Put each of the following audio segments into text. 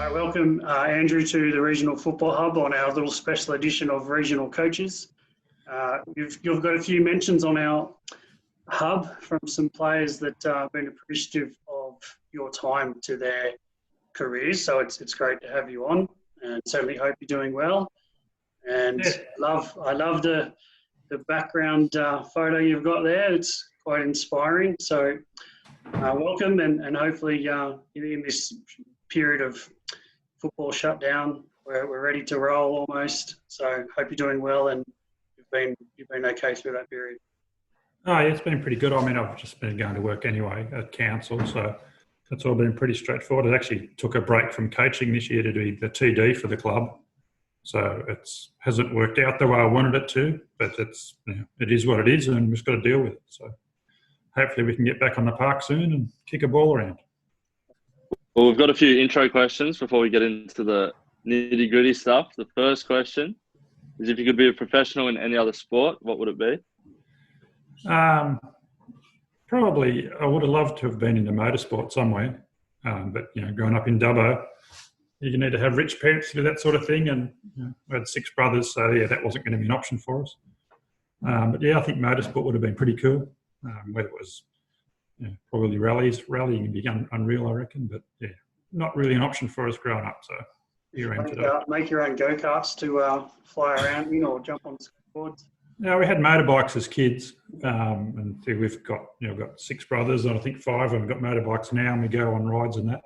Welcome, Andrew, to the Regional Football Hub on our little special edition of Regional Coaches. You've got a few mentions on our hub from some players that have been appreciative of your time to their careers, so it's great to have you on, and certainly hope you're doing well. And I love the background photo you've got there. It's quite inspiring. So welcome, and hopefully in this period of football shutdown, we're ready to roll almost. So hope you're doing well, and you've been okay through that period. Oh, yeah, it's been pretty good. I mean, I've just been going to work anyway at council, so it's all been pretty straightforward. I actually took a break from coaching this year to do the TD for the club, so it hasn't worked out the way I wanted it to, but it is what it is, and we've just got to deal with it. So hopefully we can get back on the park soon and kick a ball around. Well, we've got a few intro questions before we get into the nitty-gritty stuff. The first question is, if you could be a professional in any other sport, what would it be? Probably I would have loved to have been into motorsport somewhere, but growing up in Dubbo, you need to have rich parents to do that sort of thing, and we had 6 brothers, so that wasn't going to be an option for us. But I think motorsport would have been pretty cool. Whether it was probably rallying would be unreal, I reckon, but not really an option for us growing up. So here I am today. Make your own go-karts to fly around in, or jump on skateboards. No, we had motorbikes as kids, and we've got we've got 6 brothers, and I think 5 of them got motorbikes now, and we go on rides and that.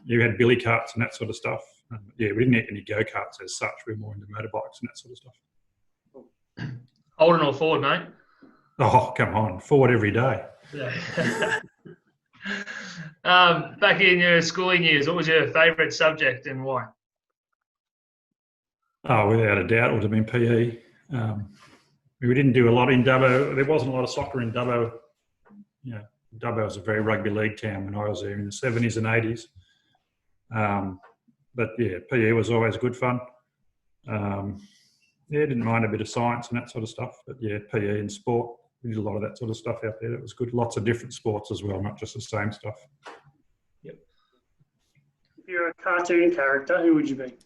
You had billy carts and that sort of stuff. We didn't have any go-karts as such. We were more into motorbikes and that sort of stuff. Holden or Ford, mate? Oh, come on. Forward every day. Yeah. Back in your schooling years, what was your favourite subject and why? Oh, without a doubt, it would have been PE. We didn't do a lot in Dubbo. There wasn't a lot of soccer in Dubbo. Dubbo was a very rugby league town when I was there in the 70s and 80s. But PE was always good fun. Didn't mind a bit of science and that sort of stuff. But PE and sport. We did a lot of that sort of stuff out there. It was good. Lots of different sports as well, not just the same stuff. Yep. If you're a cartoon character, who would you be?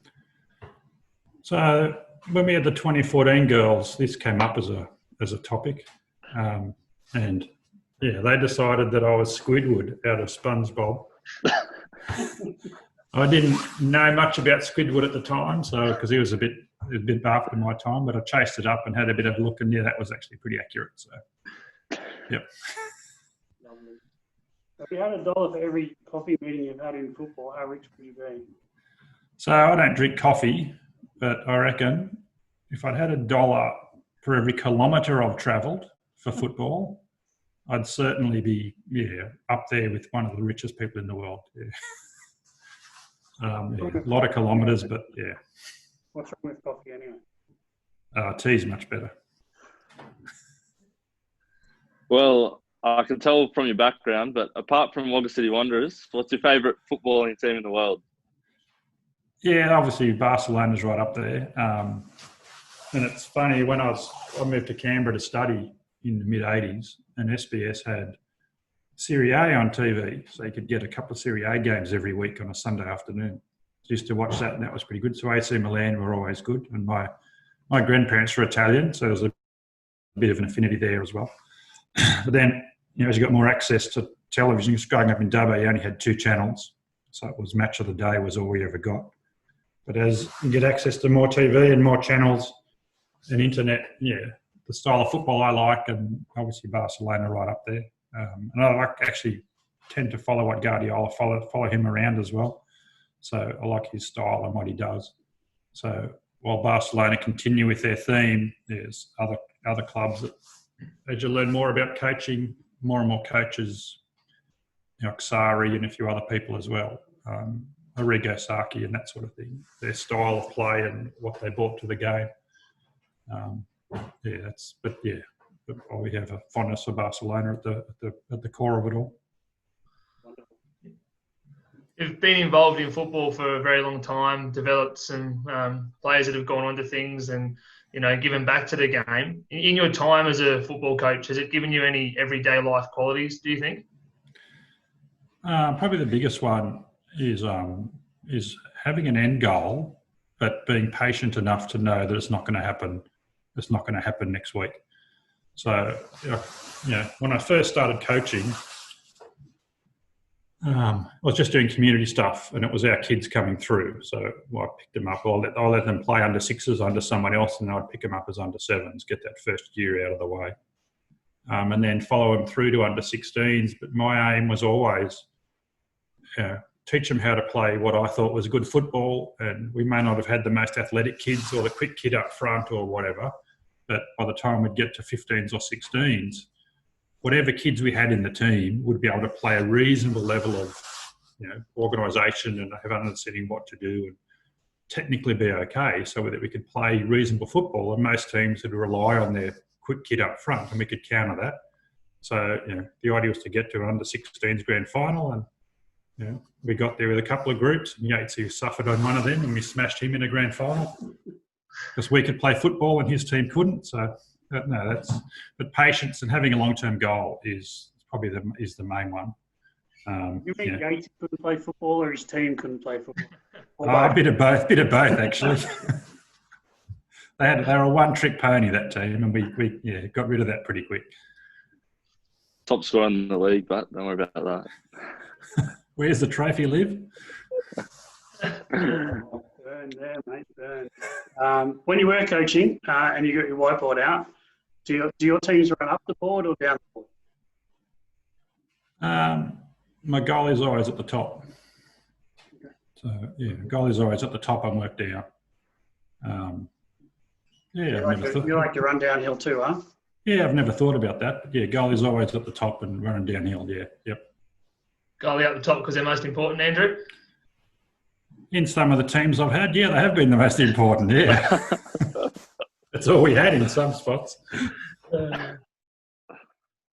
So when we had the 2014 girls, this came up as a topic. And they decided that I was Squidward out of SpongeBob. I didn't know much about Squidward at the time, because he was a bit after my time, but I chased it up and had a bit of a look, and that was actually pretty accurate. So, yep. Lovely. If you had $1 for every coffee meeting you've had in football, how rich would you be? So I don't drink coffee, but I reckon if I'd had $1 for every kilometre I've travelled for football, I'd certainly be up there with one of the richest people in the world. A lot of kilometres, but What's wrong with coffee anyway? Tea's much better. Well, I can tell from your background, but apart from Wagga City Wanderers, what's your favourite footballing team in the world? Yeah, obviously Barcelona's right up there. And it's funny, when I moved to Canberra to study in the mid-'80s, and SBS had Serie A on TV, so you could get a couple of Serie A games every week on a Sunday afternoon. Used to watch that, and that was pretty good. So AC Milan were always good, and my grandparents were Italian, so there was a bit of an affinity there as well. But then, as you got more access to television, growing up in Dubbo, you only had 2 channels, so it was Match of the Day was all we ever got. But as you get access to more TV and more channels and internet, the style of football I like, and obviously Barcelona right up there. And I actually tend to follow what Guardiola, follow him around as well. So I like his style and what he does. So while Barcelona continue with their theme, there's other clubs that, as you learn more about coaching, more and more coaches, Xari and a few other people as well, Arrigo Sacchi and that sort of thing, their style of play and what they brought to the game. But we have a fondness for Barcelona at the core of it all. You've been involved in football for a very long time, developed some players that have gone on to things and, given back to the game. In your time as a football coach, has it given you any everyday life qualities, do you think? Probably the biggest one is having an end goal, but being patient enough to know that it's not going to happen. It's not going to happen next week. So, when I first started coaching, I was just doing community stuff, and it was our kids coming through. So I picked them up. I'll let them play under sixes under someone else, and I'd pick them up as under sevens, get that first year out of the way, and then follow them through to under 16s. But my aim was always teach them how to play what I thought was good football. And we may not have had the most athletic kids or the quick kid up front or whatever, but by the time we'd get to 15s or 16s, whatever kids we had in the team would be able to play a reasonable level of, organisation and have an understanding what to do and technically be okay, so that we could play reasonable football. And most teams would rely on their quick kid up front, and we could counter that. So, the idea was to get to an under 16s grand final, and we got there with a couple of groups, and Yates, who suffered on one of them, and we smashed him in a grand final because we could play football and his team couldn't. So, but patience and having a long-term goal is probably the main one. You mean Yates couldn't play football, or his team couldn't play football? A bit of both actually. They were a one-trick pony, that team, and we got rid of that pretty quick. Top scorer in the league, but don't worry about that. Where's the trophy live? Burn there, mate, burn. When you were coaching and you got your whiteboard out, do your teams run up the board or down the board? My goal is always at the top. So, goal is always at the top and work down. You like to run downhill too, huh? Yeah, I've never thought about that. But goal is always at the top and running downhill, yep. Goalie at the top because they're most important, Andrew? In some of the teams I've had, they have been the most important, That's all we had in some spots.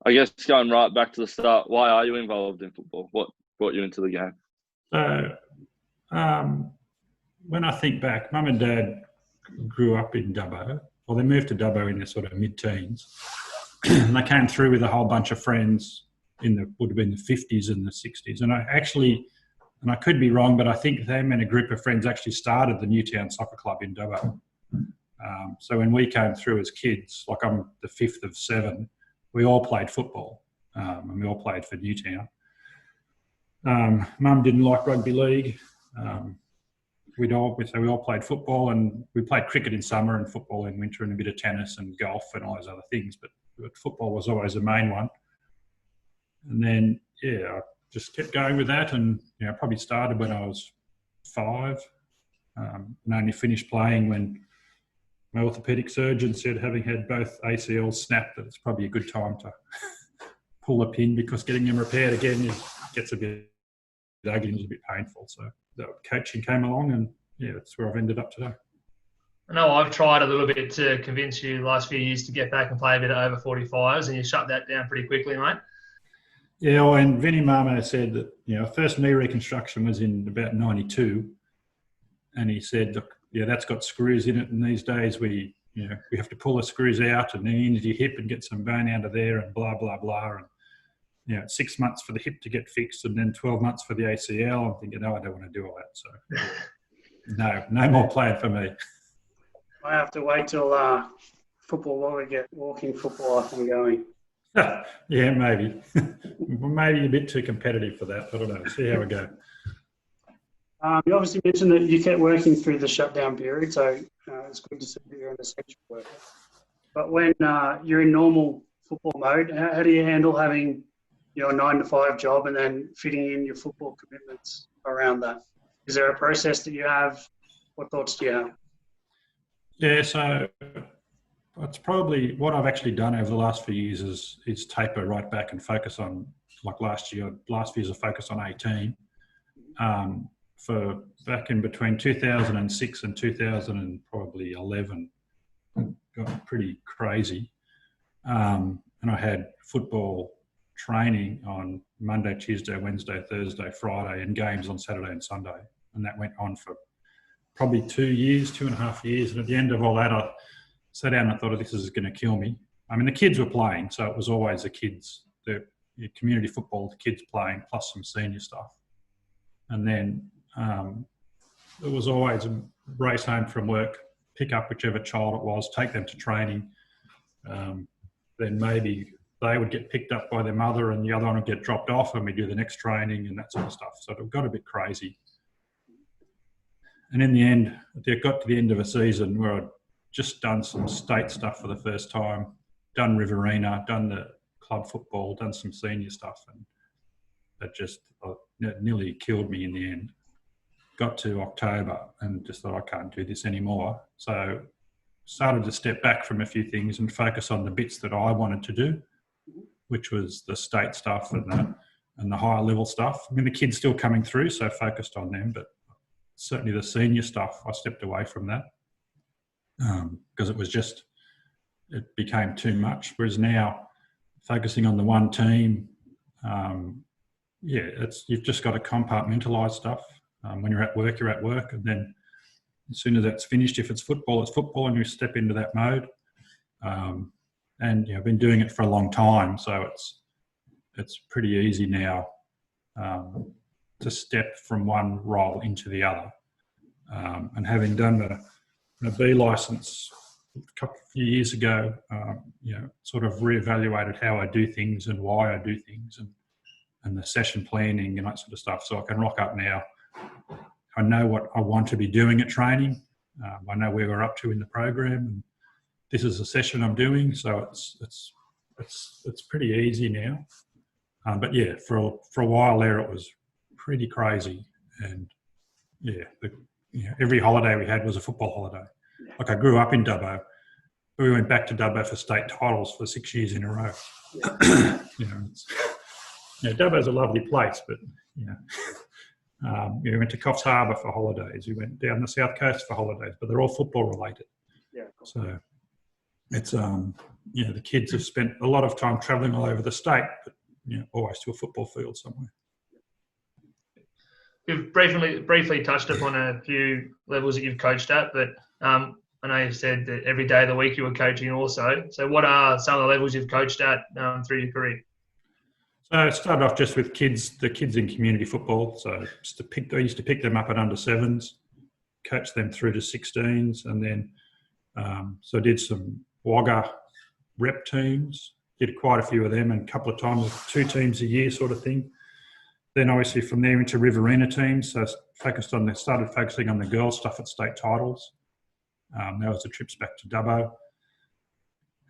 I guess going right back to the start, why are you involved in football? What brought you into the game? So, when I think back, Mum and Dad grew up in Dubbo. Well, they moved to Dubbo in their sort of mid-teens. And they came through with a whole bunch of friends would have been the 50s and the 60s. And I could be wrong, but I think them and a group of friends actually started the Newtown Soccer Club in Dubbo. So when we came through as kids, like I'm the fifth of seven, we all played football, and we all played for Newtown. Mum didn't like rugby league. We all played football, and we played cricket in summer and football in winter and a bit of tennis and golf and all those other things. But football was always the main one. And then, I just kept going with that, and probably started when I was 5, and only finished playing when my orthopaedic surgeon said, having had both ACLs snapped, that it's probably a good time to pull a pin, because getting them repaired again gets a bit ugly and a bit painful. So the coaching came along, and that's where I've ended up today. I know I've tried a little bit to convince you the last few years to get back and play a bit of over 45s, and you shut that down pretty quickly, mate. Yeah, well, and Vinnie Marmo said that, first knee reconstruction was in about 92. And he said, look, that's got screws in it. And these days we have to pull the screws out and then into your hip and get some bone out of there and blah, blah, blah. And, 6 months for the hip to get fixed and then 12 months for the ACL. I'm thinking, no, I don't want to do all that. So no more playing for me. I have to wait till football, while we get walking football up and going. Yeah, maybe. Maybe a bit too competitive for that. I don't know. See how we go. You obviously mentioned that you kept working through the shutdown period, so it's good to see that you're an essential worker. But when you're in normal football mode, how do you handle having a 9-to-5 job and then fitting in your football commitments around that? Is there a process that you have? What thoughts do you have? Yeah, so it's probably what I've actually done over the last few years is taper right back and focus on, like last year's a focus on 18. For back in between 2006 and 2011, got pretty crazy. And I had football training on Monday, Tuesday, Wednesday, Thursday, Friday, and games on Saturday and Sunday. And that went on for probably 2.5 years. And at the end of all that, I sat down and I thought, this is going to kill me. I mean, the kids were playing, so it was always the kids, the community football, the kids playing, plus some senior stuff. And then it was always a race home from work, pick up whichever child it was, take them to training. Then maybe they would get picked up by their mother and the other one would get dropped off and we do the next training and that sort of stuff. So it got a bit crazy. And in the end, it got to the end of a season where I'd just done some state stuff for the first time, done Riverina, done the club football, done some senior stuff, and it just nearly killed me in the end. Got to October and just thought, I can't do this anymore. So started to step back from a few things and focus on the bits that I wanted to do, which was the state stuff and the higher level stuff. I mean, the kids still coming through, so focused on them, but certainly the senior stuff, I stepped away from that because it became too much. Whereas now, focusing on the one team, you've just got to compartmentalise stuff. When you're at work, and then as soon as that's finished, if it's football, and you step into that mode. And I've been doing it for a long time, so it's pretty easy now to step from one role into the other. And having done a B licence a few years ago, sort of reevaluated how I do things and why I do things and the session planning and that sort of stuff. So I can rock up now. I know what I want to be doing at training. I know where we're up to in the program, and this is a session I'm doing. So it's pretty easy now. But yeah, for a while there, it was pretty crazy. And every holiday we had was a football holiday. Like I grew up in Dubbo. We went back to Dubbo for state titles for 6 years in a row. Dubbo's a lovely place, but we went to Coffs Harbour for holidays. We went down the south coast for holidays, but they're all football related. Yeah. Cool. So it's the kids have spent a lot of time travelling all over the state, but always to a football field somewhere. You've briefly touched upon a few levels that you've coached at, but I know you said that every day of the week you were coaching also. So what are some of the levels you've coached at through your career? So I started off just with the kids in community football. So I used to pick them up at under 7s, coach them through to 16s, and then so I did some Wagga rep teams, did quite a few of them, and a couple of times, 2 teams a year sort of thing. Then obviously from there into Riverina teams, so started focusing on the girls' stuff at state titles. That was the trips back to Dubbo.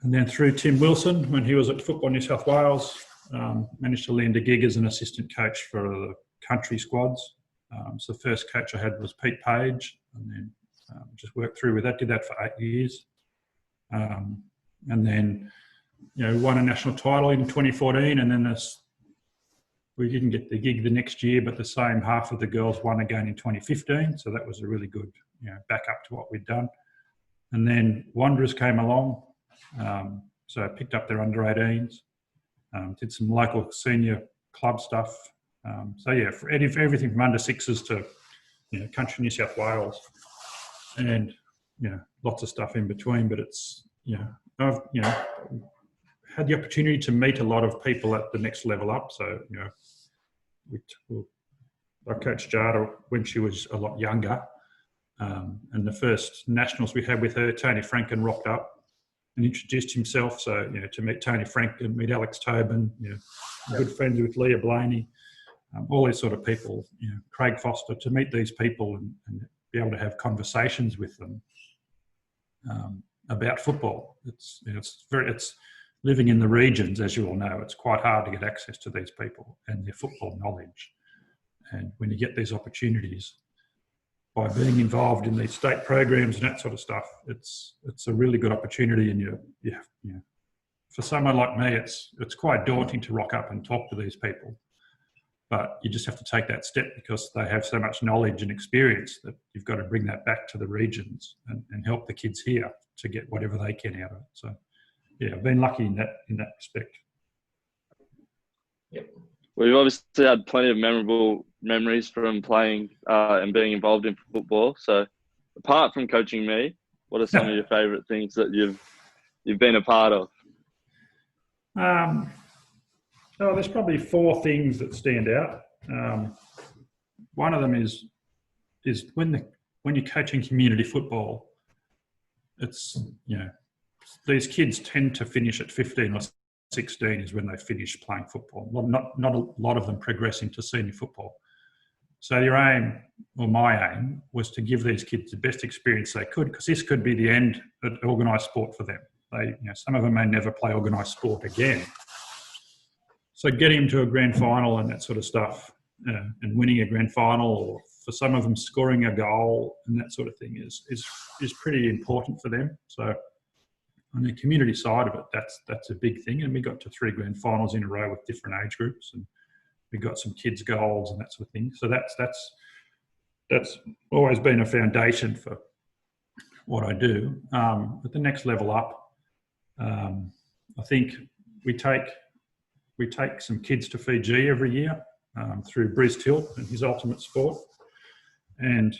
And then through Tim Wilson, when he was at Football New South Wales, managed to land a gig as an assistant coach for the country squads. So the first coach I had was Pete Page, and then just worked through with that, did that for 8 years. And then, won a national title in 2014, and then we didn't get the gig the next year, but the same half of the girls won again in 2015. So that was a really good, backup to what we'd done. And then Wanderers came along. So I picked up their under 18s, did some local senior club stuff. For everything from under 6s to, country New South Wales, and, lots of stuff in between. But it's, I've, had the opportunity to meet a lot of people at the next level up. So, I coached Jada when she was a lot younger. And the first nationals we had with her, Tony Franken rocked up and introduced himself. So, to meet Tony Franken, meet Alex Tobin, good friends with Leah Blaney, all these sort of people, Craig Foster, to meet these people and be able to have conversations with them about football. It's living in the regions, as you all know, it's quite hard to get access to these people and their football knowledge. And when you get these opportunities, by being involved in these state programs and that sort of stuff, it's a really good opportunity. And for someone like me, it's quite daunting to rock up and talk to these people. But you just have to take that step because they have so much knowledge and experience that you've got to bring that back to the regions and help the kids here to get whatever they can out of it. So, I've been lucky in that respect. Yep. Well, you've obviously had plenty of memorable memories from playing and being involved in football. So, apart from coaching me, what are some of your favourite things that you've been a part of? There's probably 4 things that stand out. one of them is when you're coaching community football, it's, these kids tend to finish at 15 or 16 is when they finish playing football. Not a lot of them progress into senior football. So your aim, or my aim, was to give these kids the best experience they could, because this could be the end of organised sport for them. Some of them may never play organised sport again. So getting them to a grand final and that sort of stuff, and winning a grand final, or for some of them scoring a goal and that sort of thing is pretty important for them. So on the community side of it, that's a big thing. And we got to 3 grand finals in a row with different age groups, and we got some kids' goals and that sort of thing. So that's always been a foundation for what I do. At the next level up, I think we take some kids to Fiji every year through Briz Tilt and his ultimate sport. And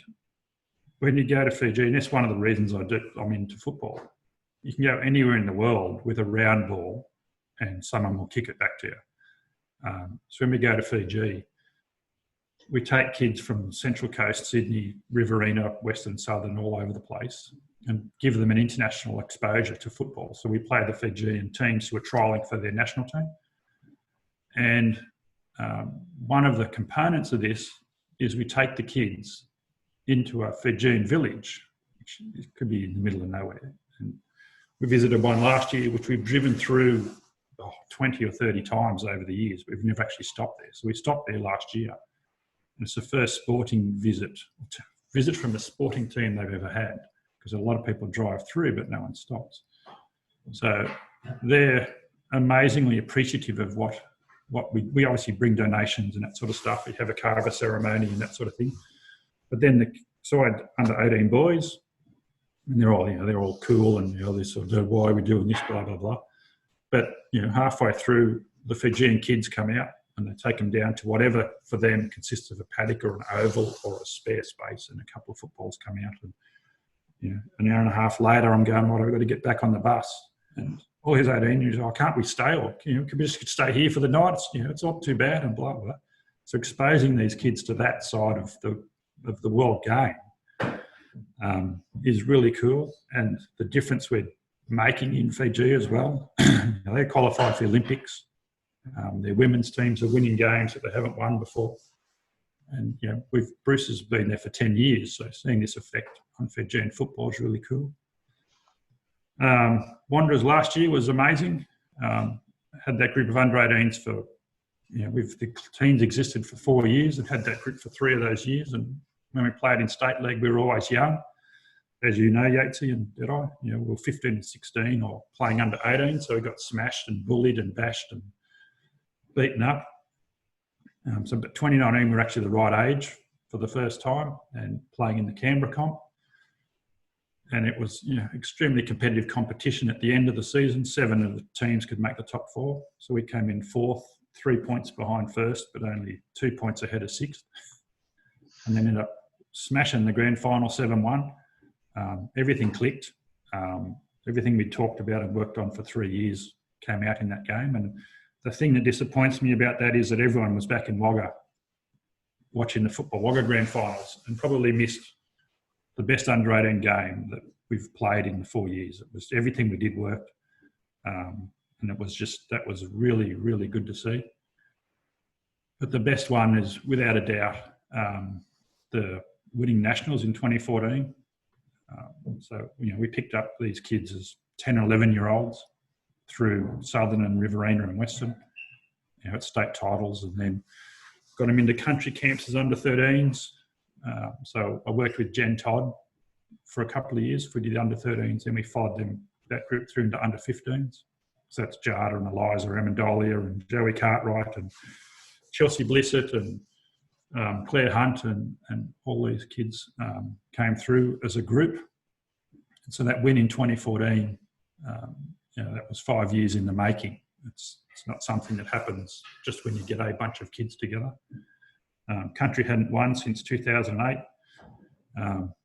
when you go to Fiji, and that's one of the reasons I'm into football, you can go anywhere in the world with a round ball and someone will kick it back to you. So when we go to Fiji, we take kids from Central Coast, Sydney, Riverina, Western, Southern, all over the place, and give them an international exposure to football. So we play the Fijian teams who are trialling for their national team. And one of the components of this is we take the kids into a Fijian village, which could be in the middle of nowhere. And we visited one last year, which we've driven through 20 or 30 times over the years. We've never actually stopped there. So we stopped there last year. And it's the first sporting visit from a sporting team they've ever had, because a lot of people drive through, but no one stops. So they're amazingly appreciative of what we obviously bring donations and that sort of stuff. We have a carver ceremony and that sort of thing. But then I had under 18 boys, and they're all cool, and they sort of, why are we doing this, blah blah blah. But halfway through, the Fijian kids come out and they take them down to whatever for them consists of a paddock or an oval or a spare space, and a couple of footballs come out. And an hour and a half later, I'm going, I've got to get back on the bus. And all his 18 years, can't we stay? Or can we just stay here for the night? It's not too bad, and blah blah. So exposing these kids to that side of the world game is really cool, and the difference we're making in Fiji as well. They qualified for the Olympics. Their women's teams are winning games that they haven't won before. And Bruce has been there for 10 years, so seeing this effect on Fijian football is really cool. Wanderers last year was amazing. Had that group of under-18s for, the teams existed for 4 years, and had that group for 3 of those years. And when we played in state league, we were always young. As you know, Yatesy and did I, we were 15 and 16 or playing under 18, so we got smashed and bullied and bashed and beaten up. But 2019, we were actually the right age for the first time and playing in the Canberra comp. And it was extremely competitive competition at the end of the season. 7 of the teams could make the top 4. So we came in 4th, 3 points behind first, but only 2 points ahead of 6th. And then ended up smashing the grand final 7-1. Everything clicked. Everything we talked about and worked on for 3 years came out in that game. And the thing that disappoints me about that is that everyone was back in Wagga watching the Wagga grand finals, and probably missed the best under-18 game that we've played in the 4 years. It was everything we did worked. And that was really, really good to see. But the best one is, without a doubt, the winning nationals in 2014. So we picked up these kids as 10 or 11-year-olds through Southern and Riverina and Western, at state titles, and then got them into country camps as under-13s. So I worked with Jen Todd for a couple of years. We did under-13s, and we followed that group through into under-15s. So that's Jada and Eliza Amendolia and Joey Cartwright and Chelsea Blissett and Claire Hunt and all these kids came through as a group. And so that win in 2014, that was 5 years in the making. It's not something that happens just when you get a bunch of kids together. Country hadn't won since 2008.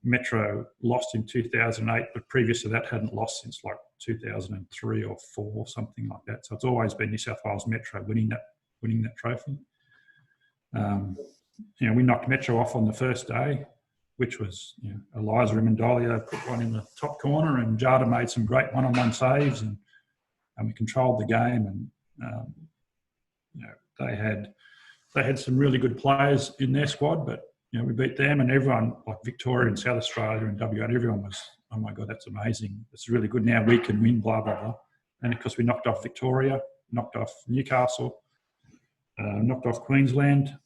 Metro lost in 2008, but previous to that hadn't lost since like 2003 or 4, something like that. So it's always been New South Wales Metro winning that trophy. we knocked Metro off on the first day, which was, Eliza Rimondolio put one in the top corner, and Jada made some great one-on-one saves, and we controlled the game. And they had some really good players in their squad, but we beat them, and everyone, like Victoria and South Australia and WA, everyone was, oh my God, that's amazing. It's really good. Now we can win, blah, blah, blah. And of course we knocked off Victoria, knocked off Newcastle, knocked off Queensland.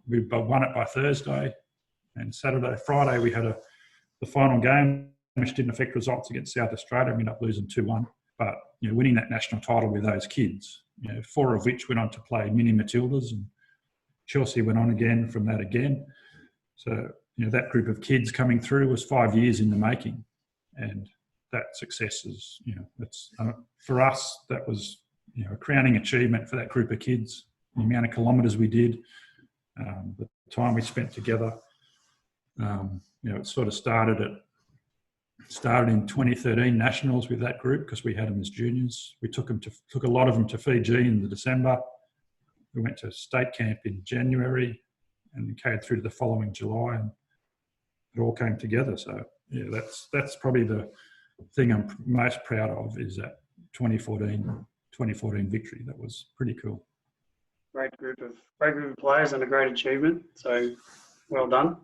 We won it by Thursday, and Friday we had the final game, which didn't affect results against South Australia. We ended up losing 2-1, but winning that national title with those kids, 4 of which went on to play mini Matildas, and Chelsea went on again from that again. So that group of kids coming through was 5 years in the making, and that success is that's for us, that was a crowning achievement for that group of kids. The amount of kilometres we did, the time we spent together. It sort of started in 2013 nationals with that group, because we had them as juniors. We took a lot of them to Fiji in the December. We went to state camp in January, and carried through to the following July, and it all came together. So that's probably the thing I'm most proud of, is that 2014 victory. That was pretty cool. Great group of players and a great achievement. So well done.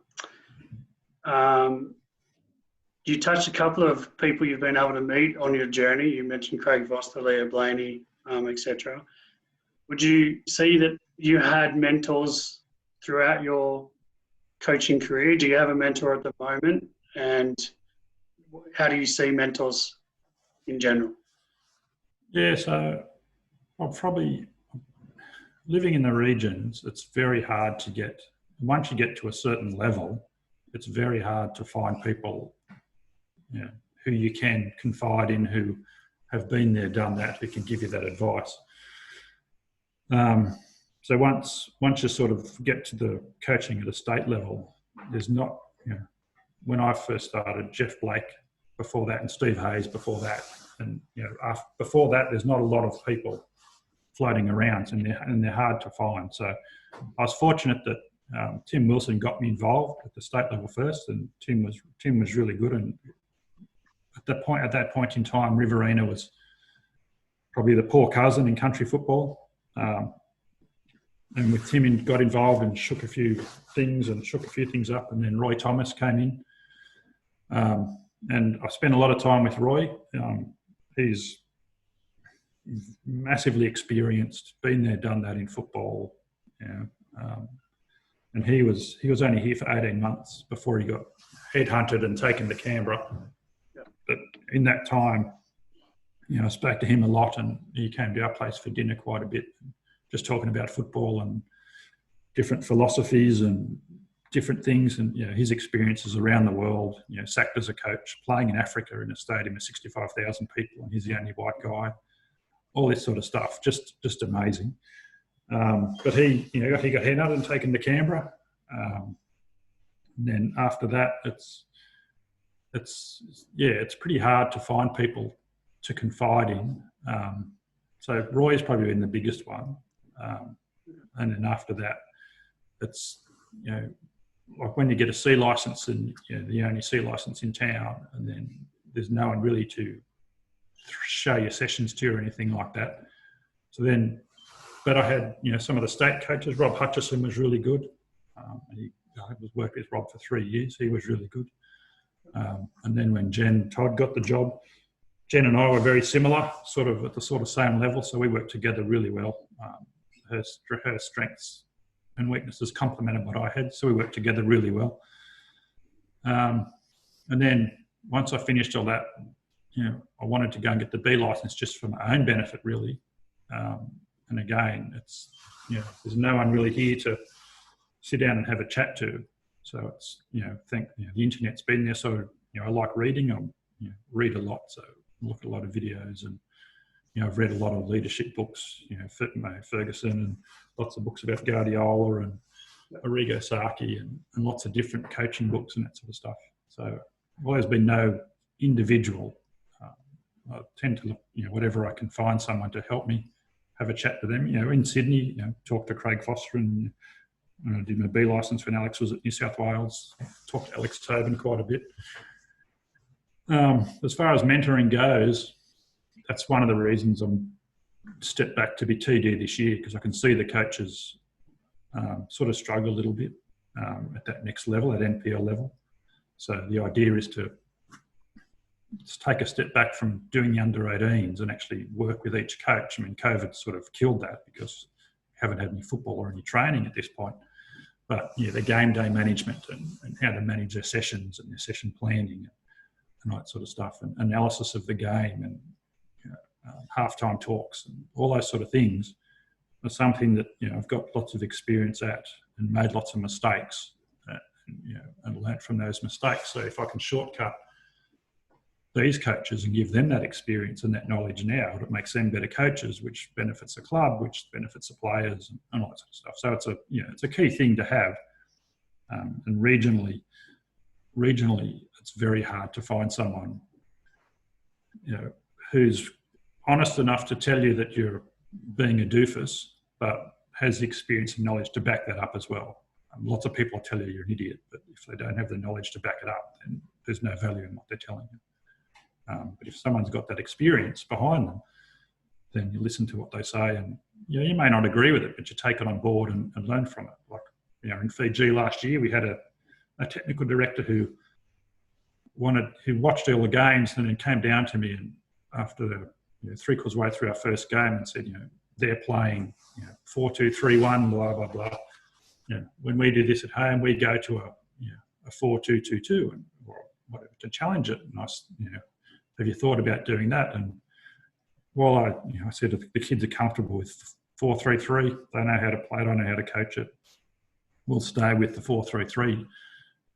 You touched a couple of people you've been able to meet on your journey. You mentioned Craig Foster, Leah Blaney, etc. Would you see that you had mentors throughout your coaching career? Do you have a mentor at the moment? And how do you see mentors in general? Yeah, so I'll probably, living in the regions, it's very hard to get, once you get to a certain level, it's very hard to find people who you can confide in, who have been there, done that, who can give you that advice. So once you sort of get to the coaching at a state level, there's not, when I first started, Jeff Blake before that, and Steve Hayes before that, and before that, there's not a lot of people floating around, and they're hard to find. So I was fortunate that Tim Wilson got me involved at the state level first, and Tim was really good. And at that point in time, Riverina was probably the poor cousin in country football. And with Tim, he got involved and shook a few things up, and then Roy Thomas came in. And I spent a lot of time with Roy. He's massively experienced, been there, done that in football. And he was only here for 18 months before he got headhunted and taken to Canberra. But in that time, I spoke to him a lot, and he came to our place for dinner quite a bit, just talking about football and different philosophies and different things, and his experiences around the world. Sacked as a coach, playing in Africa in a stadium of 65,000 people, and he's the only white guy. All this sort of stuff, just amazing. But he got headhunted and taken to Canberra. And then after that, it's pretty hard to find people to confide in. So Roy's probably been the biggest one. And then after that, it's, like when you get a C license, and the only C license in town, and then there's no one really to show your sessions to or anything like that. So then, but I had, some of the state coaches. Rob Hutchison was really good. I worked with Rob for 3 years. He was really good. And then when Jen Todd got the job, Jen and I were very similar, sort of at the sort of same level. So we worked together really well. Her strengths and weaknesses complemented what I had. So we worked together really well. And then once I finished all that, I wanted to go and get the B license just for my own benefit, really. And again, it's, there's no one really here to sit down and have a chat to. So it's, the internet's been there. So, I like reading. I read a lot. So I look at a lot of videos, and, I've read a lot of leadership books, Ferguson, and lots of books about Guardiola and Arrigo Sacchi, and lots of different coaching books and that sort of stuff. So well, there's been no individual. I tend to look, whatever I can find someone to help me, have a chat to them. In Sydney, talk to Craig Foster and I did my B licence when Alex was at New South Wales. Talked to Alex Tobin quite a bit. As far as mentoring goes, that's one of the reasons I'm stepped back to be TD this year, because I can see the coaches sort of struggle a little bit at that next level, at NPL level. So the idea is to take a step back from doing the under-18s and actually work with each coach. I mean, COVID sort of killed that because we haven't had any football or any training at this point. But yeah, the game day management and how to manage their sessions and their session planning and that sort of stuff, and analysis of the game and halftime talks and all those sort of things are something that I've got lots of experience at and made lots of mistakes and learnt from those mistakes. So if I can shortcut these coaches and give them that experience and that knowledge now, it makes them better coaches, which benefits the club, which benefits the players and all that sort of stuff. So it's a key thing to have. And regionally, it's very hard to find someone, who's honest enough to tell you that you're being a doofus, but has the experience and knowledge to back that up as well. Lots of people tell you you're an idiot, but if they don't have the knowledge to back it up, then there's no value in what they're telling you. But if someone's got that experience behind them, then you listen to what they say, and you may not agree with it, but you take it on board and learn from it. Like in Fiji last year, we had a technical director who watched all the games and then came down to me and after three-quarters way through our first game and said, they're playing 4-2-3-1, blah blah blah. When we do this at home, we go to a 4-2-2-2 and whatever to challenge it. And I have you thought about doing that? And while I said the kids are comfortable with 4-3-3, they know how to play it, I know how to coach it, we'll stay with the 4-3-3.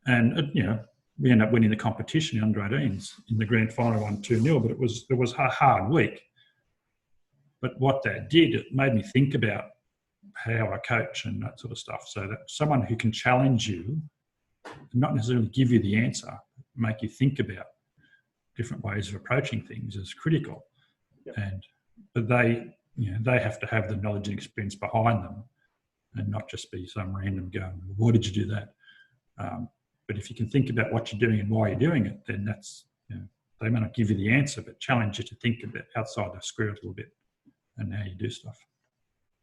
And we end up winning the competition, the under-18s, in the grand final, 1-2-0. But it was a hard week. But what that did, it made me think about how I coach and that sort of stuff. So that someone who can challenge you, not necessarily give you the answer, make you think about different ways of approaching things is critical. Yep. But they have to have the knowledge and experience behind them, and not just be some random going, why did you do that? But if you can think about what you're doing and why you're doing it, then that's they may not give you the answer, but challenge you to think a bit outside the square a little bit and how you do stuff.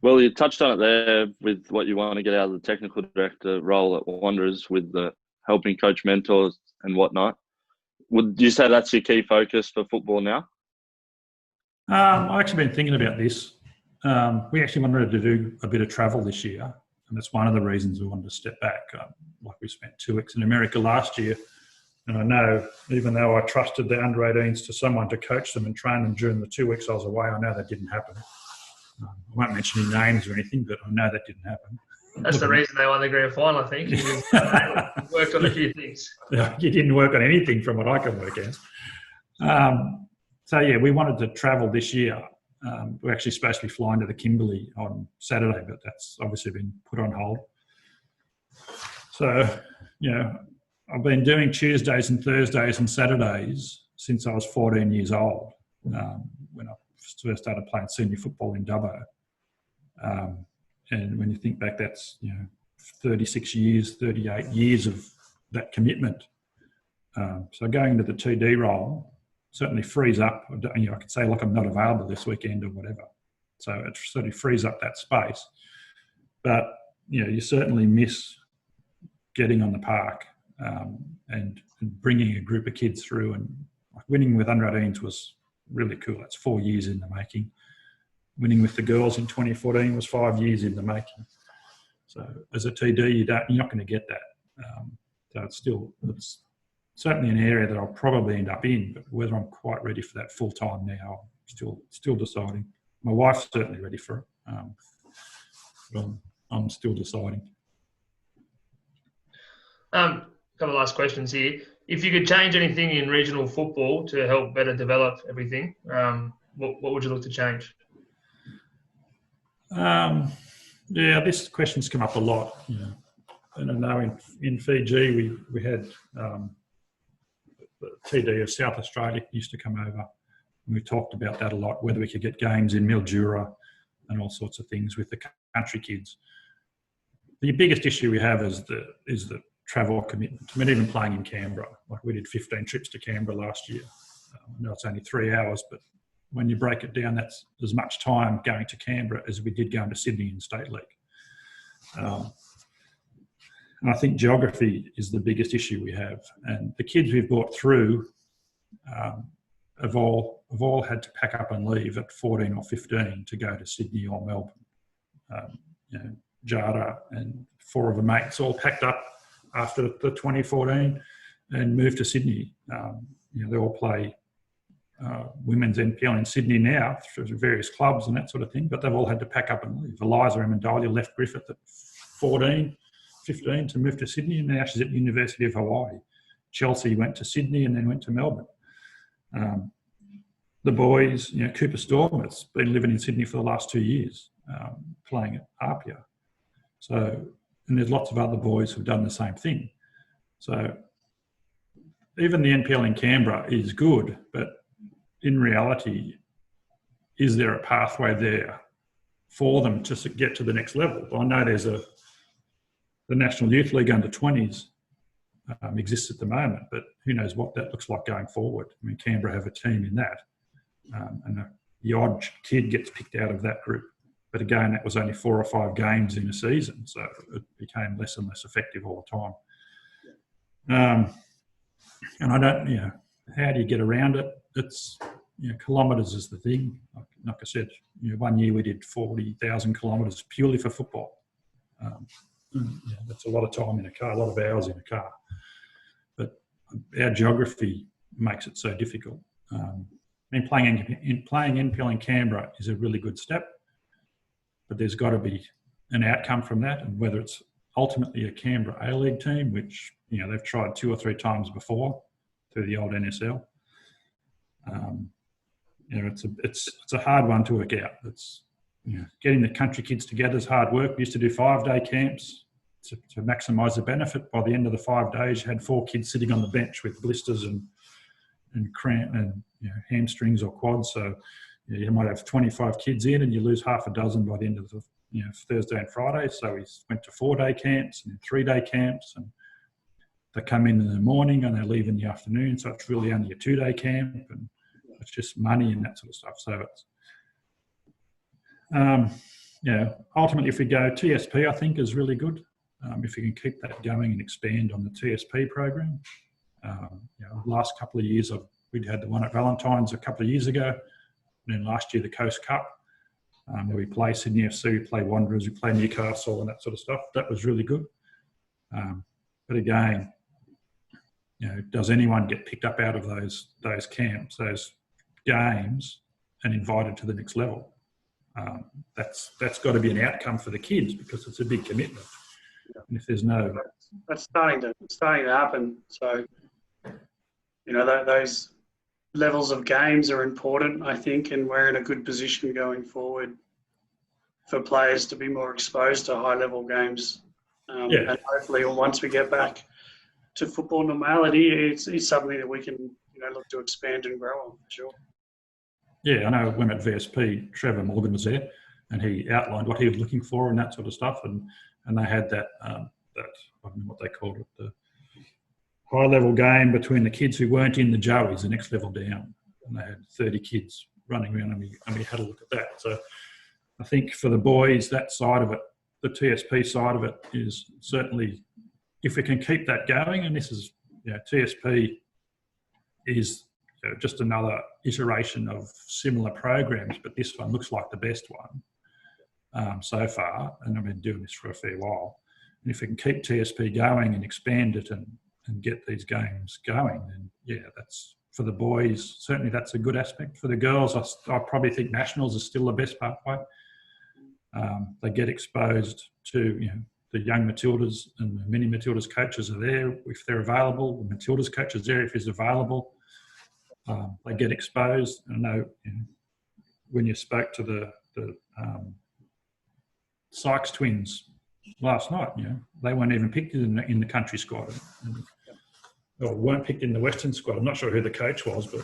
Well, you touched on it there with what you want to get out of the technical director role at Wanderers with the helping coach mentors and whatnot. Would you say that's your key focus for football now? I've actually been thinking about this. We actually wanted to do a bit of travel this year, and that's one of the reasons we wanted to step back. Like we spent 2 weeks in America last year, and I know even though I trusted the under-18s to someone to coach them and train them during the 2 weeks I was away, I know that didn't happen. I won't mention any names or anything, but I know that didn't happen. That's the reason they won the grand final, I think. You worked on a few things. You didn't work on anything from what I can work out. So, we wanted to travel this year. We're actually supposed to be flying to the Kimberley on Saturday, but that's obviously been put on hold. So, I've been doing Tuesdays and Thursdays and Saturdays since I was 14 years old, when I first started playing senior football in Dubbo. And when you think back, that's 36 years, 38 years of that commitment. So going into the 2D role certainly frees up. I could say, look, I'm not available this weekend or whatever. So it certainly frees up that space. But you certainly miss getting on the park and bringing a group of kids through. And winning with under-18s was really cool. That's 4 years in the making. Winning with the girls in 2014 was 5 years in the making. So as a TD, you're not going to get that. So it's certainly an area that I'll probably end up in, but whether I'm quite ready for that full time now, I'm still deciding. My wife's certainly ready for it, but I'm still deciding. A couple of last questions here. If you could change anything in regional football to help better develop everything, what would you look to change? This question's come up a lot. And I know in Fiji we had the TD of South Australia used to come over, and we talked about that a lot, whether we could get games in Mildura and all sorts of things with the country kids. the biggest issue we have is the travel commitment. I mean, even playing in Canberra, like we did 15 trips to Canberra last year. I know it's only 3 hours, but when you break it down, that's as much time going to Canberra as we did going to Sydney in State League. And I think geography is the biggest issue we have. And the kids we've brought through have all had to pack up and leave at 14 or 15 to go to Sydney or Melbourne. Jada and 4 of the mates all packed up after the 2014 and moved to Sydney. They all play women's NPL in Sydney now through various clubs and that sort of thing, but they've all had to pack up and leave. Eliza Amendolia left Griffith at 14, 15 to move to Sydney, and now she's at the University of Hawaii. Chelsea went to Sydney and then went to Melbourne. The boys, Cooper Storm has been living in Sydney for the last 2 years, playing at Apia. So, and there's lots of other boys who've done the same thing. So even the NPL in Canberra is good, but in reality, is there a pathway there for them to get to the next level? I know there's the National Youth League under 20s exists at the moment, but who knows what that looks like going forward. I mean, Canberra have a team in that, and the odd kid gets picked out of that group. But again, that was only 4 or 5 games in a season, so it became less and less effective all the time. And I don't, how do you get around it? It's, kilometres is the thing. Like I said, 1 year we did 40,000 kilometres purely for football. That's a lot of time in a car, a lot of hours in a car. But our geography makes it so difficult. Playing NPL in Canberra is a really good step, but there's got to be an outcome from that, and whether it's ultimately a Canberra A-League team, which they've tried 2 or 3 times before through the old NSL. It's a hard one to work out. It's getting the country kids together is hard work. We used to do 5-day camps to maximise the benefit. By the end of the 5 days, you had 4 kids sitting on the bench with blisters and cramp and hamstrings or quads. So you might have 25 kids in, and you lose half a dozen by the end of the Thursday and Friday. So we went to 4-day camps and 3-day camps, and they come in the morning and they leave in the afternoon. So it's really only a 2-day camp, and it's just money and that sort of stuff. So it's, ultimately if we go TSP, I think is really good. If we can keep that going and expand on the TSP program. Last couple of years, we'd had the one at Valentine's a couple of years ago, and then last year the Coast Cup, where we play Sydney FC, we play Wanderers, we play Newcastle and that sort of stuff. That was really good. But again, does anyone get picked up out of those camps, those games, and invited to the next level? That's got to be an outcome for the kids, because it's a big commitment. And if there's no, that's starting to happen. So those levels of games are important, I think, and we're in a good position going forward for players to be more exposed to high-level games. And hopefully, once we get back to football normality, it's something that we can look to expand and grow on, for sure. Yeah, I know when at VSP, Trevor Morgan was there, and he outlined what he was looking for and that sort of stuff, and they had that I don't know what they called it, the high-level game between the kids who weren't in the Joeys, the next level down, and they had 30 kids running around, and we had a look at that. So I think for the boys, that side of it, the TSP side of it, is certainly, if we can keep that going, and this is, TSP is just another iteration of similar programs, but this one looks like the best one so far, and I've been doing this for a fair while. And if we can keep TSP going and expand it and get these games going, then that's, for the boys, certainly that's a good aspect. For the girls, I probably think Nationals is still the best pathway. They get exposed to, the young Matildas, and the mini Matildas coaches are there if they're available. The Matildas coach is there if he's available. They get exposed. I know when you spoke to the Sykes twins last night, they weren't even picked in the country squad, or weren't picked in the Western squad. I'm not sure who the coach was, but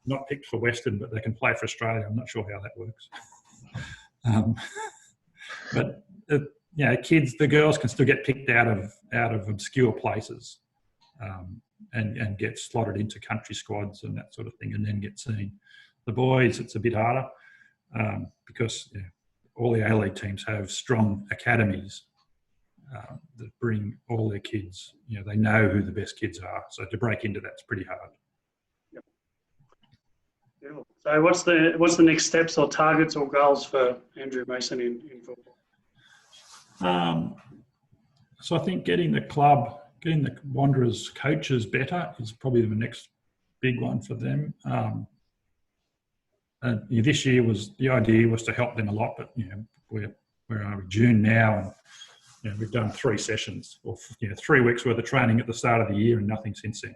not picked for Western, but they can play for Australia. I'm not sure how that works. But kids, the girls can still get picked out of obscure places, and get slotted into country squads and that sort of thing, and then get seen. The boys, it's a bit harder, because all the A-League teams have strong academies that bring all their kids. They know who the best kids are, so to break into that's pretty hard. Yep. Beautiful. So what's the next steps or targets or goals for Andrew Mason in football? So I think getting the Wanderers coaches better is probably the next big one for them. And this year the idea was to help them a lot, but we're June now, and we've done 3 sessions or 3 weeks worth of training at the start of the year and nothing since then.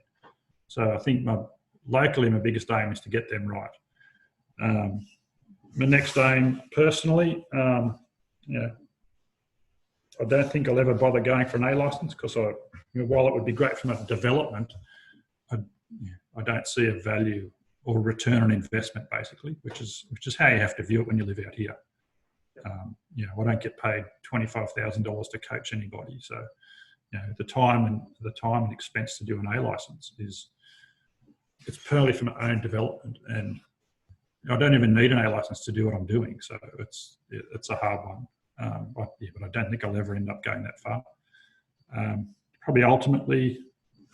So I think locally my biggest aim is to get them right. My next aim personally, I don't think I'll ever bother going for an A licence, because while it would be great from a development, I don't see a value or return on investment, basically, which is how you have to view it when you live out here. I don't get paid $25,000 to coach anybody, so the time and expense to do an A licence it's purely for my own development, and I don't even need an A licence to do what I'm doing, so it's a hard one. But I don't think I'll ever end up going that far. Probably ultimately,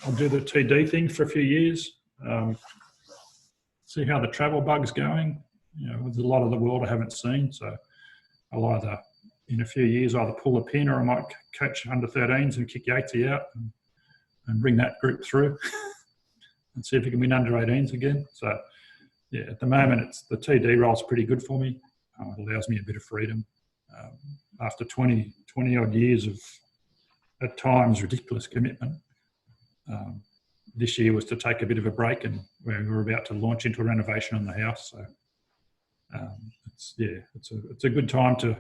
I'll do the TD thing for a few years, see how the travel bug's going. There's a lot of the world I haven't seen, so I'll either, in a few years, either pull a pin, or I might coach under-13s and kick Yatesy out and bring that group through and see if we can win under-18s again. So, at the moment, the TD role's pretty good for me. It allows me a bit of freedom. After 20 odd years of, at times, ridiculous commitment, this year was to take a bit of a break, and we were about to launch into a renovation on the house. So it's a good time to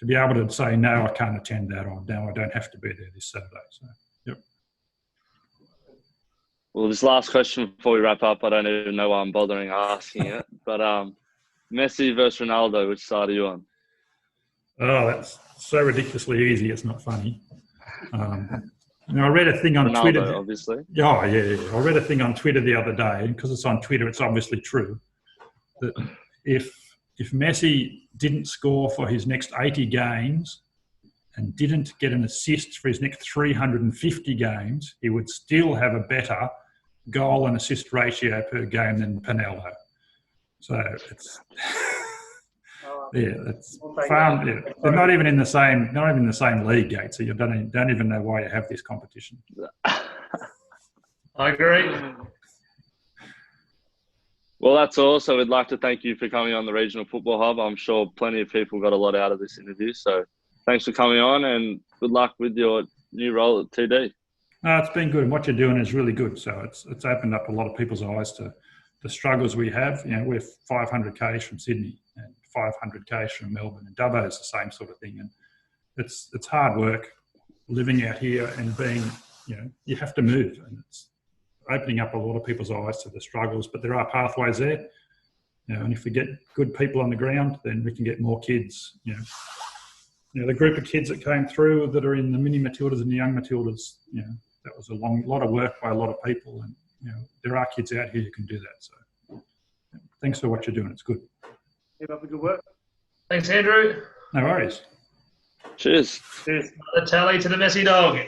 be able to say, no, I can't attend that, or no, I don't have to be there this Saturday. So, yep. Well, this last question before we wrap up, I don't even know why I'm bothering asking it, but Messi versus Ronaldo, which side are you on? Oh, that's so ridiculously easy. It's not funny. I read a thing on Ronaldo, Twitter. Obviously. Oh, yeah. I read a thing on Twitter the other day, and because it's on Twitter, it's obviously true, that if Messi didn't score for his next 80 games and didn't get an assist for his next 350 games, he would still have a better goal and assist ratio per game than Pinaldo. So it's... it's far. They're not even in the same league, Gates. So you don't even know why you have this competition. I agree. Well, that's all. So we'd like to thank you for coming on the Regional Football Hub. I'm sure plenty of people got a lot out of this interview. So thanks for coming on, and good luck with your new role at TD. It's been good. What you're doing is really good. So it's opened up a lot of people's eyes to the struggles we have. We're 500 k's from Sydney and 500 k's from Melbourne, and Dubbo is the same sort of thing. And it's hard work living out here and being, you have to move, and it's opening up a lot of people's eyes to the struggles. But there are pathways there, and if we get good people on the ground, then we can get more kids. The group of kids that came through that are in the mini Matildas and the young Matildas, that was a lot of work by a lot of people, and there are kids out here who can do that. So thanks for what you're doing. It's good. Keep up the good work. Thanks, Andrew. No worries. Cheers. Cheers. The tally to the Messi dog.